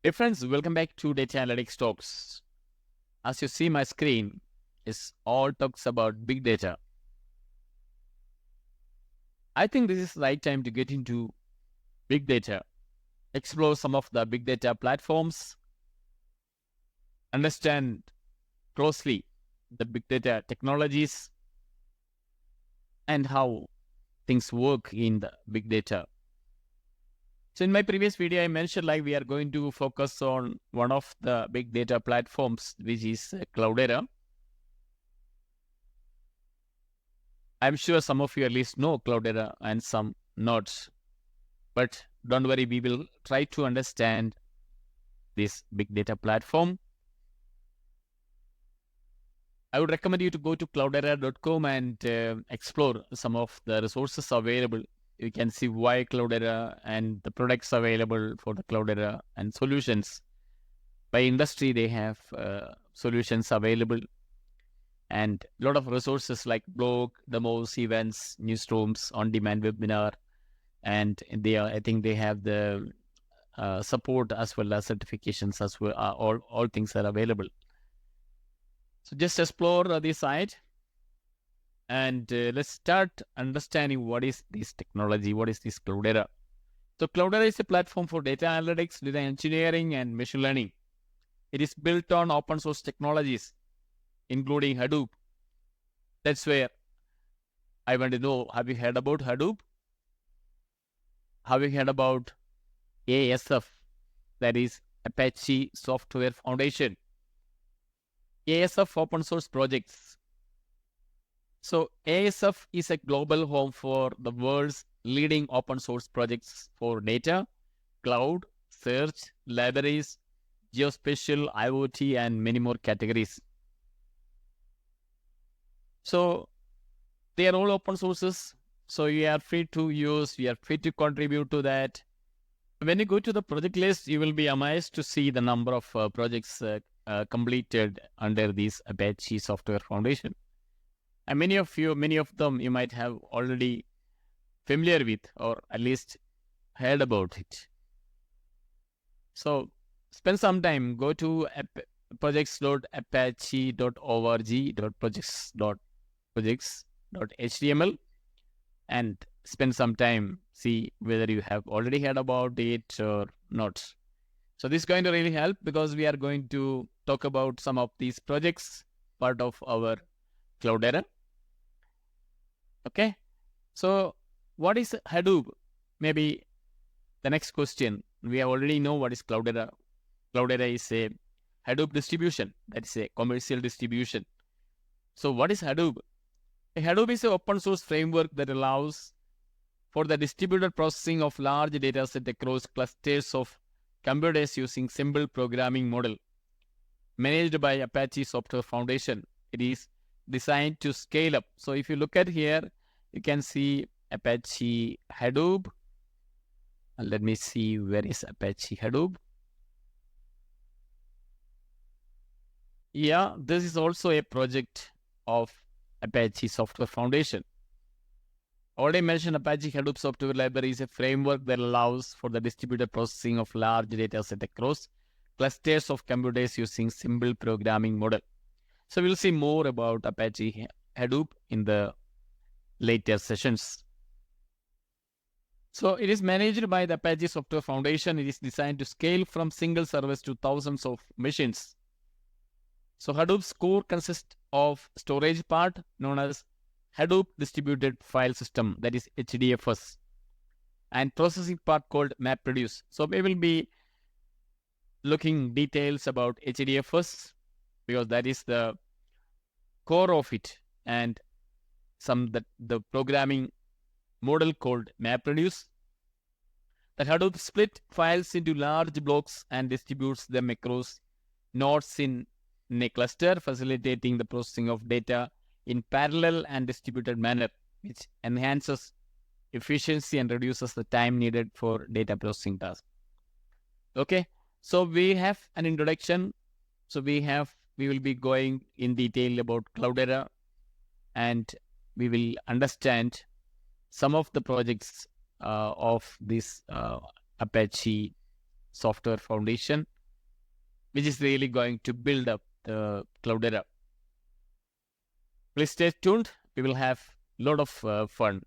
Hey friends, welcome back to Data Analytics Talks. As you see my screen, is all talks about big data. I think this is the right time to get into big data, explore some of the big data platforms, understand closely the big data technologies and how things work in the big data. So in my previous video, I mentioned like we are going to focus on one of the big data platforms, which is Cloudera. I'm sure some of you at least know Cloudera and some not. But don't worry, we will try to understand this big data platform. I would recommend you to go to cloudera.com and explore some of the resources available. You can see why Cloudera and the products available for the Cloudera and solutions. By industry, they have solutions available and a lot of resources like blog, demos, events, newsrooms, on-demand webinar, and I think they have the support as well as certifications as well. All things are available. So just explore the site and let's start understanding what is this technology, what is this Cloudera. So Cloudera is a platform for data analytics, data engineering, and machine learning. It is built on open source technologies, including Hadoop. That's where I want to know, have you heard about Hadoop? Have you heard about ASF? That is Apache Software Foundation. ASF open source projects. So ASF is a global home for the world's leading open source projects for data, cloud, search, libraries, geospatial, IoT, and many more categories. So they are all open sources. So you are free to use, you are free to contribute to that. When you go to the project list, you will be amazed to see the number of projects completed under this Apache Software Foundation. And many of them you might have already familiar with or at least heard about it. So spend some time, go to projects.apache.org.projects.html and spend some time, see whether you have already heard about it or not. So this is going to really help because we are going to talk about some of these projects, part of our Cloudera. Okay. So what is Hadoop? Maybe the next question. We already know what is Cloudera. Cloudera is a Hadoop distribution. That is a commercial distribution. So what is Hadoop? Hadoop is an open source framework that allows for the distributed processing of large data set across clusters of computers using simple programming model. Managed by Apache Software Foundation. It is designed to scale up. So if you look at here, you can see Apache Hadoop. And let me see, where is Apache Hadoop? Yeah, this is also a project of Apache Software Foundation. Already mentioned, Apache Hadoop software library is a framework that allows for the distributed processing of large data set across clusters of computers using simple programming model. So we'll see more about Apache Hadoop in the later sessions. So it is managed by the Apache Software Foundation. It is designed to scale from single servers to thousands of machines. So Hadoop's core consists of storage part known as Hadoop Distributed File System, that is HDFS, and processing part called MapReduce. So we will be looking details about HDFS because that is the core of it, and the programming model called MapReduce. The Hadoop split files into large blocks and distributes them across nodes in a cluster, facilitating the processing of data in parallel and distributed manner, which enhances efficiency and reduces the time needed for data processing tasks. Okay, so we have an introduction. So we will be going in detail about Cloudera, and we will understand some of the projects of this Apache Software Foundation. which is really going to build up the Cloudera. Please stay tuned. We will have a lot of fun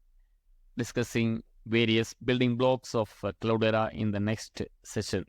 discussing various building blocks of Cloudera in the next session.